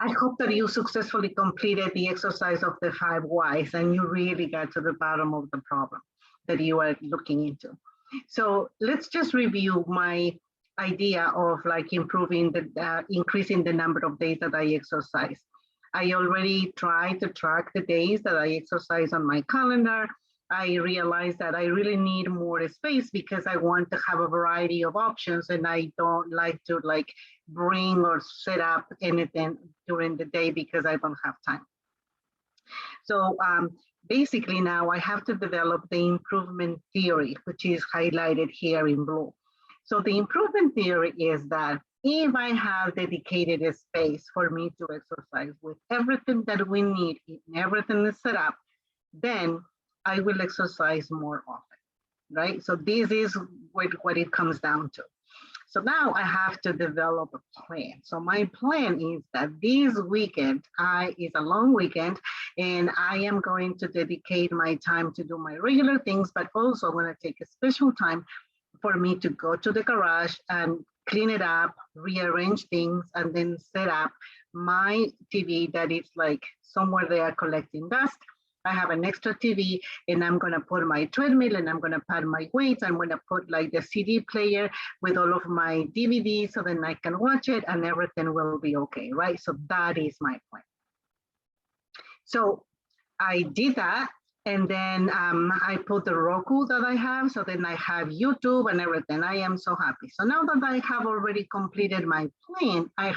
I hope that you successfully completed the exercise of the 5 whys and you really got to the bottom of the problem that you are looking into. So let's just review my idea of like improving the, increasing the number of days that I exercise. I already tried to track the days that I exercise on my calendar. I realized that I really need more space because I want to have a variety of options and I don't like to like bring or set up anything during the day because I don't have time. So basically now I have to develop the improvement theory, which is highlighted here in blue. So the improvement theory is that if I have dedicated space for me to exercise with everything that we need, everything is set up, then I will exercise more often, right? So this is what it comes down to. So now I have to develop a plan. So my plan is that this weekend is a long weekend and I am going to dedicate my time to do my regular things, but also I'm going to take a special time for me to go to the garage and clean it up, rearrange things, and then set up my TV that is like somewhere there collecting dust. I have an extra TV and I'm gonna put my treadmill and I'm gonna put my weights. I'm gonna put like the CD player with all of my DVDs so then I can watch it and everything will be okay, right? So that is my plan. So I did that. And then I put the Roku that I have. So then I have YouTube and everything. I am so happy. So now that I have already completed my plan, I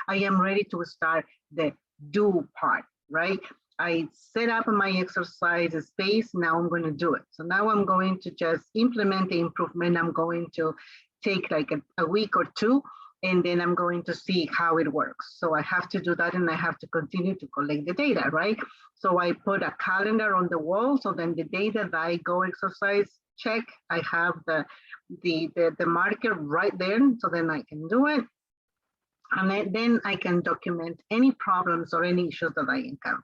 am ready to start the do part, right? I set up my exercise space. Now I'm going to do it. So now I'm going to just implement the improvement. I'm going to take like a week or two, and then I'm going to see how it works. So I have to do that and I have to continue to collect the data, right? So I put a calendar on the wall. So then the day that I go exercise, check, I have the marker right there. So then I can do it. And then I can document any problems or any issues that I encounter.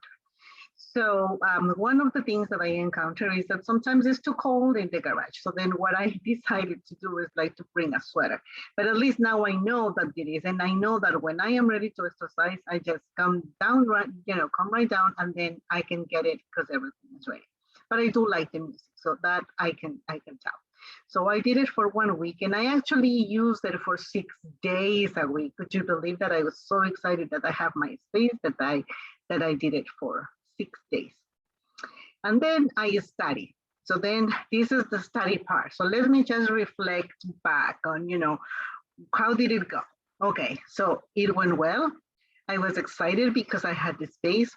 So one of the things that I encounter is that sometimes it's too cold in the garage. So then what I decided to do is like to bring a sweater. But at least now I know that it is. And I know that when I am ready to exercise, I just come down, come right down and then I can get it because everything is ready. But I do like the music, so that I can tell. So I did it for 1 week and I actually used it for 6 days a week. Could you believe that? I was so excited that I have my space that I did it for 6 days. And then I study. So then this is the study part. So let me just reflect back on, how did it go? Okay, so it went well. I was excited because I had the space.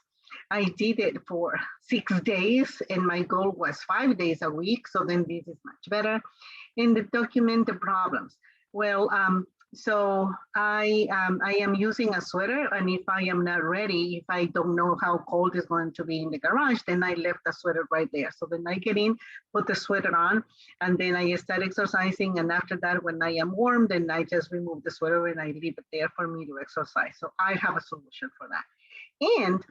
I did it for 6 days and my goal was 5 days a week. So then this is much better. And document the problems. Well, so I am using a sweater, and if I am not ready, if I don't know how cold it's going to be in the garage, then I left the sweater right there. So then I get in, put the sweater on, and then I start exercising. And after that, when I am warm, then I just remove the sweater and I leave it there for me to exercise. So I have a solution for that. And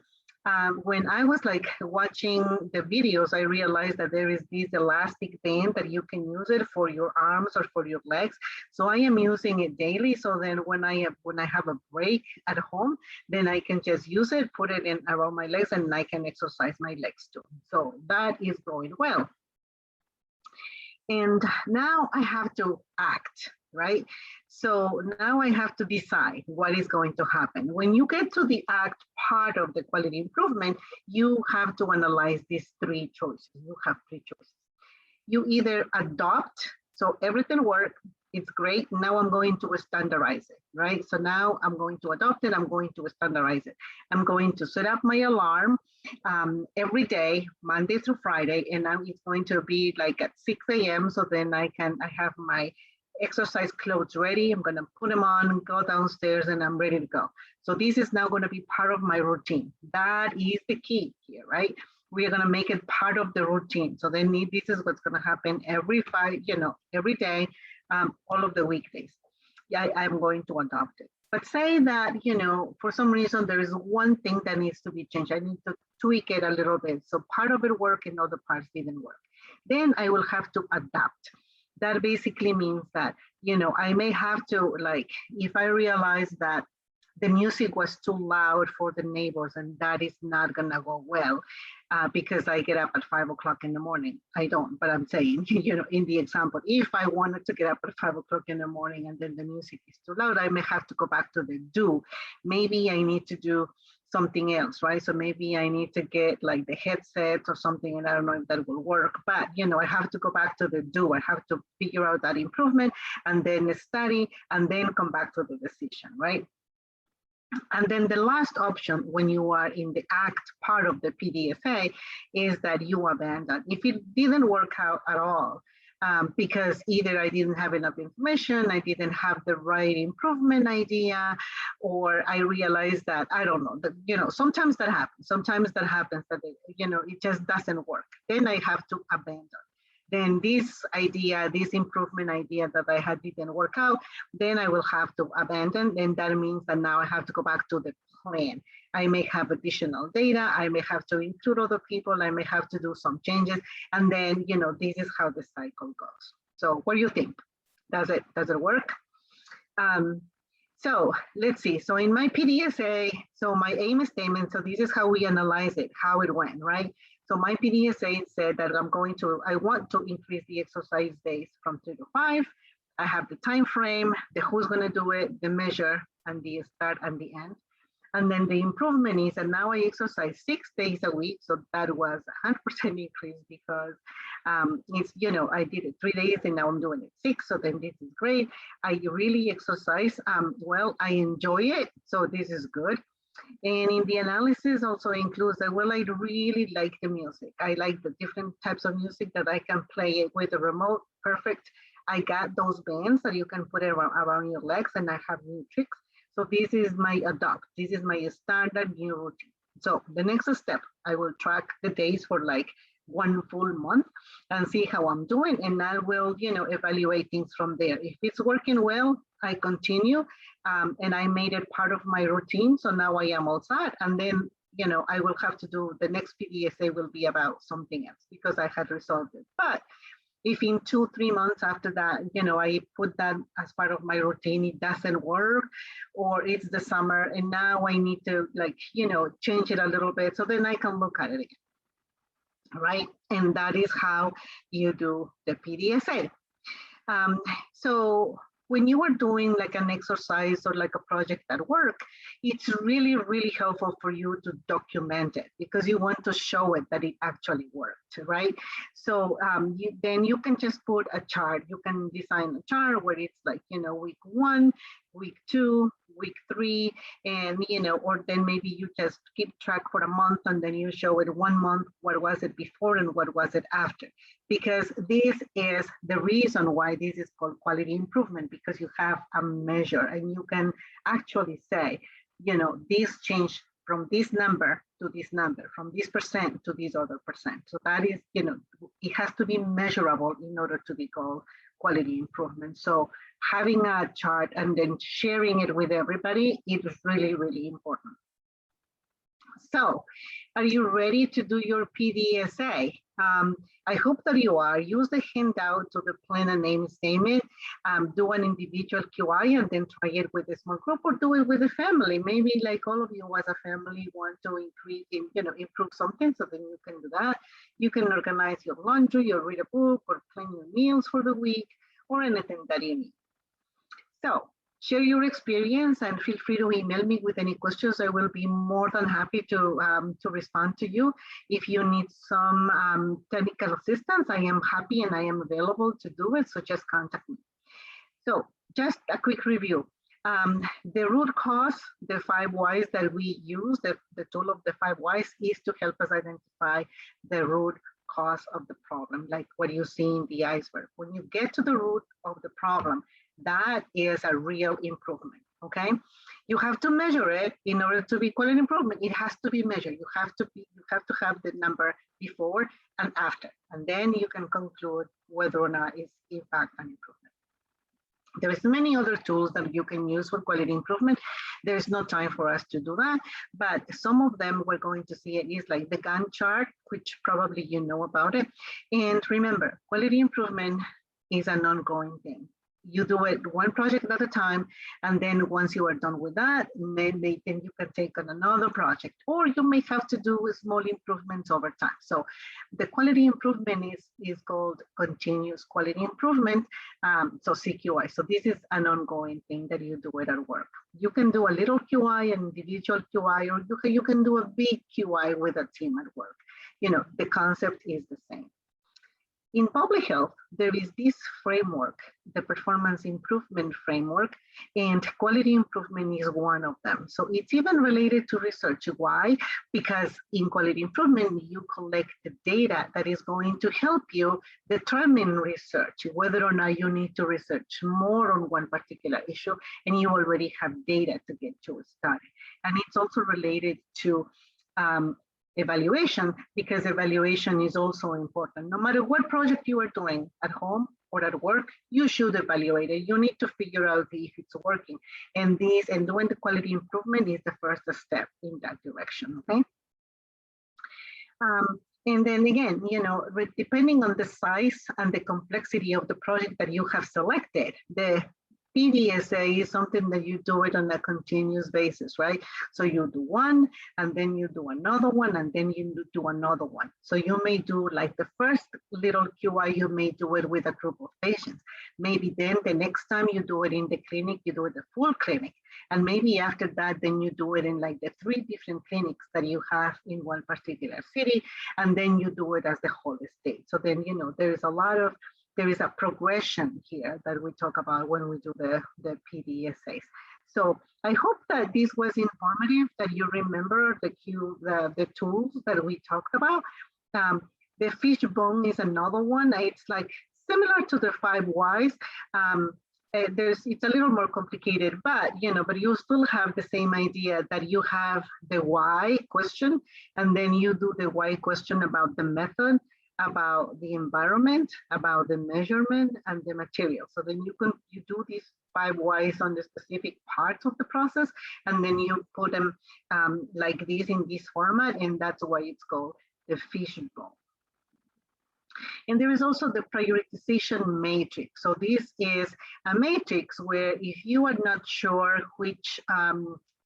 when I was like watching the videos, I realized that there is this elastic band that you can use it for your arms or for your legs. So I am using it daily. So then when I have a break at home, then I can just use it, put it in around my legs, and I can exercise my legs too. So that is going well. And now I have to act, right? So now I have to decide what is going to happen. When you get to the act part of the quality improvement, you have to analyze these 3 choices. You have 3 choices. You either adopt, so everything works, it's great. Now I'm going to standardize it, right? So now I'm going to adopt it. I'm going to standardize it. I'm going to set up my alarm every day, Monday through Friday, and now it's going to be like at 6 a.m. So then I have my exercise clothes ready. I'm going to put them on, go downstairs, and I'm ready to go. So this is now going to be part of my routine. That is the key here, right? We are going to make it part of the routine. So then this is what's going to happen every day, all of the weekdays. Yeah, I'm going to adopt it. But say that, for some reason, there is one thing that needs to be changed. I need to tweak it a little bit. So part of it worked and other parts didn't work. Then I will have to adapt. That basically means that, I may have to, like, if I realize that the music was too loud for the neighbors, and that is not gonna go well because I get up at 5 o'clock in the morning. I don't, but I'm saying, in the example, if I wanted to get up at 5 o'clock in the morning and then the music is too loud, I may have to go back to the do. Maybe I need to do something else, right? So maybe I need to get like the headset or something, and I don't know if that will work, but I have to go back to the do. I have to figure out that improvement and then study and then come back to the decision, right? And then the last option when you are in the act part of the PDSA is that you abandon. If it didn't work out at all, because either I didn't have enough information, I didn't have the right improvement idea, or I realized that, I don't know, that, sometimes that happens. Sometimes that happens that, it just doesn't work. Then I have to abandon. Then this idea, this improvement idea that I had didn't work out, then I will have to abandon. And that means that now I have to go back to the plan. I may have additional data. I may have to include other people. I may have to do some changes. And then, this is how the cycle goes. So what do you think? Does it work? So let's see. So in my PDSA, so my aim statement, so this is how we analyze it, how it went, right? So my PDSA said that I want to increase the exercise days from 3 to 5. I have the time frame, the who's going to do it, the measure, and the start and the end. And then the improvement is that now I exercise 6 days a week. So that was 100% increase because it's, I did it 3 days and now I'm doing it 6. So then this is great. I really exercise. Well, I enjoy it. So this is good. And in the analysis also includes that, well, I really like the music. I like the different types of music that I can play it with a remote. Perfect. I got those bands that you can put it around your legs, and I have new tricks. So this is my adopt. This is my standard new routine. So the next step, I will track the days for like 1 full month and see how I'm doing. And I will, evaluate things from there. If it's working well, I continue. And I made it part of my routine. So now I am all set. And then, I will have to do the next PDSA will be about something else because I had resolved it. But if in 2-3 months after that, I put that as part of my routine, it doesn't work, or it's the summer and now I need to change it a little bit. So then I can look at it again, right? And that is how you do the PDSA. So when you are doing like an exercise or like a project at work, it's really, really helpful for you to document it because you want to show it that it actually worked, right? So then you can just put a chart. You can design a chart where it's like, week 1, week 2, week 3, and, or then maybe you just keep track for a month and then you show it 1 month, what was it before and what was it after. Because this is the reason why this is called quality improvement, because you have a measure and you can actually say, this changed from this number to this number, from this percent to this other percent. So that is, it has to be measurable in order to be called quality improvement. So having a chart and then sharing it with everybody is really, really important. So are you ready to do your PDSA? I hope that you are. Use the handout to the plan and name statement, do an individual QI and then try it with a small group or do it with a family. Maybe like all of you as a family want to increase, improve something, so then you can do that. You can organize your laundry or read a book or plan your meals for the week or anything that you need. So share your experience and feel free to email me with any questions. I will be more than happy to respond to you. If you need some technical assistance, I am happy and I am available to do it, so just contact me. So just a quick review. The root cause, the 5 whys that we use, the tool of the 5 whys is to help us identify the root cause of the problem, like what you see in the iceberg. When you get to the root of the problem, that is a real improvement, okay? You have to measure it in order to be quality improvement. It has to be measured. You have to have the number before and after, and then you can conclude whether or not it's in fact an improvement. There's many other tools that you can use for quality improvement. There's no time for us to do that, but some of them we're going to see it is like the Gantt chart, which probably you know about it. And remember, quality improvement is an ongoing thing. You do it one project at a time, and then once you are done with that, then you can take on another project, or you may have to do small improvements over time. So the quality improvement is called continuous quality improvement, so CQI. So this is an ongoing thing that you do it at work. You can do a little QI, an individual QI, or you can do a big QI with a team at work. You know, the concept is the same. In public health, there is this framework, the performance improvement framework, and quality improvement is one of them. So it's even related to research. Why? Because in quality improvement, you collect the data that is going to help you determine research, whether or not you need to research more on one particular issue, and you already have data to get you started. And it's also related to evaluation, because evaluation is also important. No matter what project you are doing at home or at work, you should evaluate it. You need to figure out if it's working. And doing the quality improvement is the first step in that direction, okay? And then again, you know, depending on the size and the complexity of the project that you have selected, the PDSA is something that you do it on a continuous basis, right? So you do one, and then you do another one, and then you do another one. So you may do like the first little QI, you may do it with a group of patients. Maybe then the next time you do it in the clinic, you do it the full clinic. And maybe after that, then you do it in like the 3 different clinics that you have in one particular city, and then you do it as the whole state. So then, you know, there is a progression here that we talk about when we do the PDSAs. So I hope that this was informative, that you remember the tools that we talked about. The fishbone is another one. It's like similar to the 5 whys. It's a little more complicated, but you still have the same idea that you have the why question, and then you do the why question about the method, about the environment, about the measurement, and the material. So then you do these 5 whys on the specific parts of the process, and then you put them like this in this format, and that's why it's called the fishbone. And there is also the prioritization matrix. So this is a matrix where if you are not sure which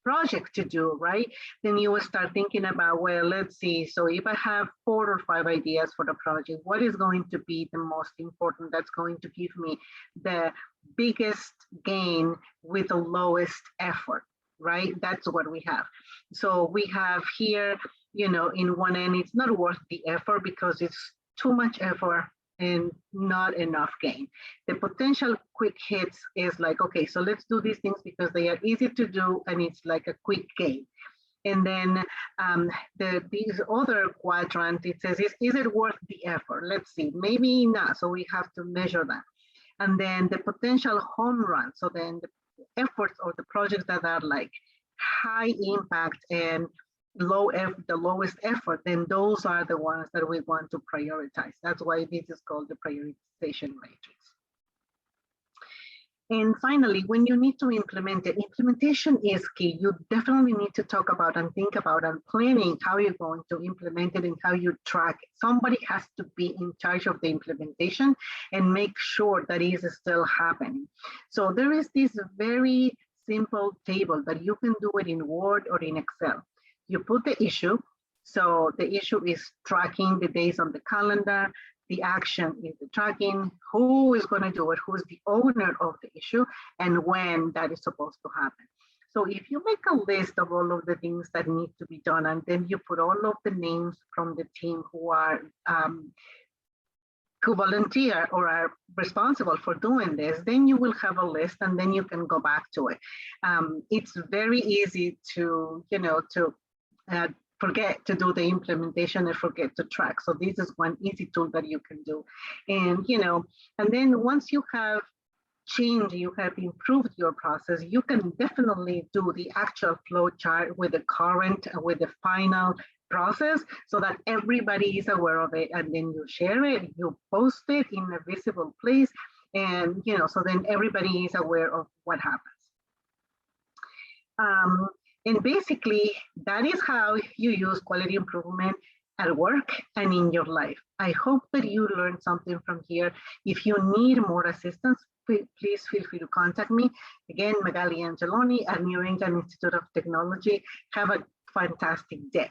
project to do, right? Then you will start thinking about, well, let's see. So if I have 4 or 5 ideas for the project, what is going to be the most important that's going to give me the biggest gain with the lowest effort, right? That's what we have. So we have here, in one end, it's not worth the effort because it's too much effort and not enough gain. The potential quick hits is like, okay, so let's do these things because they are easy to do and it's like a quick gain. And then these other quadrant, it says, is it worth the effort? Let's see, maybe not, so we have to measure that. And then the potential home run, so then the efforts or the projects that are like high impact and the lowest effort, then those are the ones that we want to prioritize. That's why this is called the prioritization matrix. And finally, when you need to implement it, implementation is key. You definitely need to talk about and think about and planning how you're going to implement it and how you track it. Somebody has to be in charge of the implementation and make sure that it is still happening. So there is this very simple table that you can do it in Word or in Excel. You put the issue. So the issue is tracking the days on the calendar. The action is the tracking. Who is going to do it? Who is the owner of the issue? And when that is supposed to happen. So if you make a list of all of the things that need to be done, and then you put all of the names from the team who volunteer or are responsible for doing this, then you will have a list and then you can go back to it. It's very easy to, forget to do the implementation and forget to track. So this is one easy tool that you can do. And, and then once you have changed, you have improved your process, you can definitely do the actual flow chart with the current, with the final process so that everybody is aware of it, and then you share it, you post it in a visible place, and, so then everybody is aware of what happens. And basically, that is how you use quality improvement at work and in your life. I hope that you learned something from here. If you need more assistance, please feel free to contact me. Again, Magali Angeloni at New England Institute of Technology. Have a fantastic day.